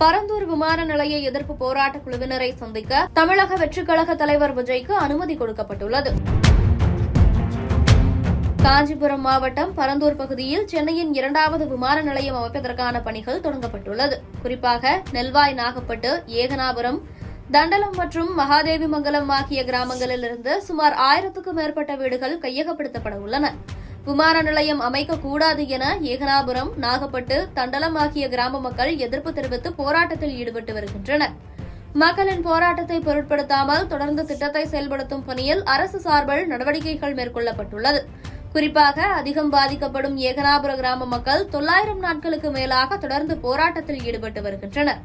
பரந்தூர் விமான நிலைய எதிர்ப்பு போராட்ட குழுவினரை சந்திக்க தமிழக வெற்றிக் கழக தலைவர் விஜய்க்கு அனுமதி கொடுக்கப்பட்டுள்ளது. காஞ்சிபுரம் மாவட்டம் பரந்தூர் பகுதியில் சென்னையின் 2வது விமான நிலையம் அமைப்பதற்கான பணிகள் தொடங்கப்பட்டுள்ளது. குறிப்பாக நெல்வாய், நாகப்பட்டு, ஏகனாபுரம், தண்டலம் மற்றும் மகாதேவிமங்கலம் ஆகிய கிராமங்களிலிருந்து சுமார் 1000க்கும் மேற்பட்ட வீடுகள் கையகப்படுத்தப்பட உள்ளன. விமான நிலையம் அமைக்கக்கூடாது என ஏகனாபுரம், நாகப்பட்டு, தண்டலம் ஆகிய கிராம மக்கள் எதிர்ப்பு தெரிவித்து போராட்டத்தில் ஈடுபட்டு வருகின்றனர். மக்களின் போராட்டத்தை பொருட்படுத்தாமல் தொடர்ந்து திட்டத்தை செயல்படுத்தும் பணியில் அரசு சார்பில் நடவடிக்கைகள் மேற்கொள்ளப்பட்டுள்ளது. குறிப்பாக அதிகம் பாதிக்கப்படும் ஏகனாபுர கிராம மக்கள் 900 நாட்களுக்கு மேலாக தொடர்ந்து போராட்டத்தில் ஈடுபட்டு வருகின்றனர்.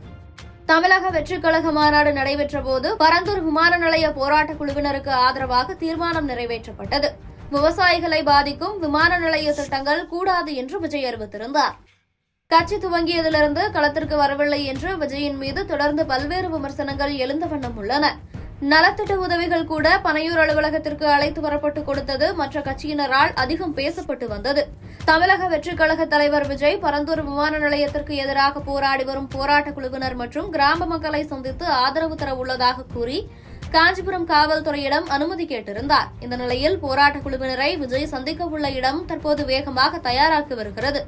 தமிழக வெற்றிக் கழக மாநாடு நடைபெற்றபோது பரந்தூர் விமான நிலைய போராட்டக் குழுவினருக்கு ஆதரவாக தீர்மானம் நிறைவேற்றப்பட்டது. விவசாயிகளை பாதிக்கும் விமான நிலைய திட்டங்கள் கூடாது என்று விஜய் அறிவித்திருந்தார். கட்சி துவங்கியதிலிருந்து களத்திற்கு வரவில்லை என்று விஜயின் மீது தொடர்ந்து பல்வேறு விமர்சனங்கள் எழுந்த வண்ணம் உள்ளன. நலத்திட்ட உதவிகள் கூட பனையூர் அலுவலகத்திற்கு அழைத்து வரப்பட்டு கொடுத்தது மற்ற கட்சியினரால் அதிகம் பேசப்பட்டு வந்தது. தமிழக வெற்றிக் கழக தலைவர் விஜய் பரந்தூர் விமான நிலையத்திற்கு எதிராக போராடி வரும் போராட்டக் குழுவினர் மற்றும் கிராம மக்களை சந்தித்து ஆதரவு தர உள்ளதாக கூறி காஞ்சிபுரம் காவல்துறையிடம் அனுமதி கேட்டிருந்தார். இந்த நிலையில் போராட்டக் குழுவினரை விஜய் சந்திக்க உள்ள இடம் தற்போது வேகமாக தயாராகி வருகிறது.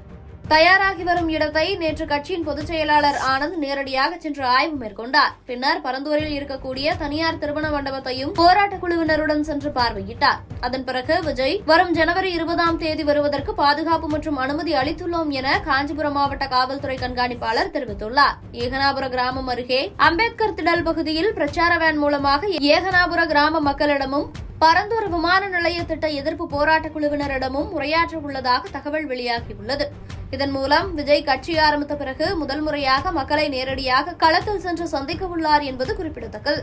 தயாராகி வரும் இடத்தை நேற்று கட்சியின் பொதுச் செயலாளர் ஆனந்த் நேரடியாக சென்று ஆய்வு மேற்கொண்டார். பின்னர் பரந்தூரில் இருக்கக்கூடிய தனியார் திருமண மண்டபத்தையும் போராட்டக் குழுவினருடன் சென்று பார்வையிட்டார். அதன் பிறகு விஜய் வரும் ஜனவரி 20ஆம் தேதி வருவதற்கு பாதுகாப்பு மற்றும் அனுமதி அளித்துள்ளோம் என காஞ்சிபுரம் மாவட்ட காவல்துறை கண்காணிப்பாளர் தெரிவித்துள்ளார். ஏகனாபுர கிராமம் அருகே அம்பேத்கர் திடல் பகுதியில் பிரச்சார வேன் மூலமாக ஏகனாபுர கிராம மக்களிடமும் பரந்தூர் விமான நிலைய திட்ட எதிர்ப்பு போராட்டக் குழுவினரிடமும் உரையாற்ற உள்ளதாக தகவல் வெளியாகியுள்ளது. இதன் மூலம் விஜய் கட்சி ஆரம்பித்த பிறகு முதல் முறையாக மக்களை நேரடியாக களத்தில் சென்று சந்திக்க உள்ளார் என்பது குறிப்பிடத்தக்கது.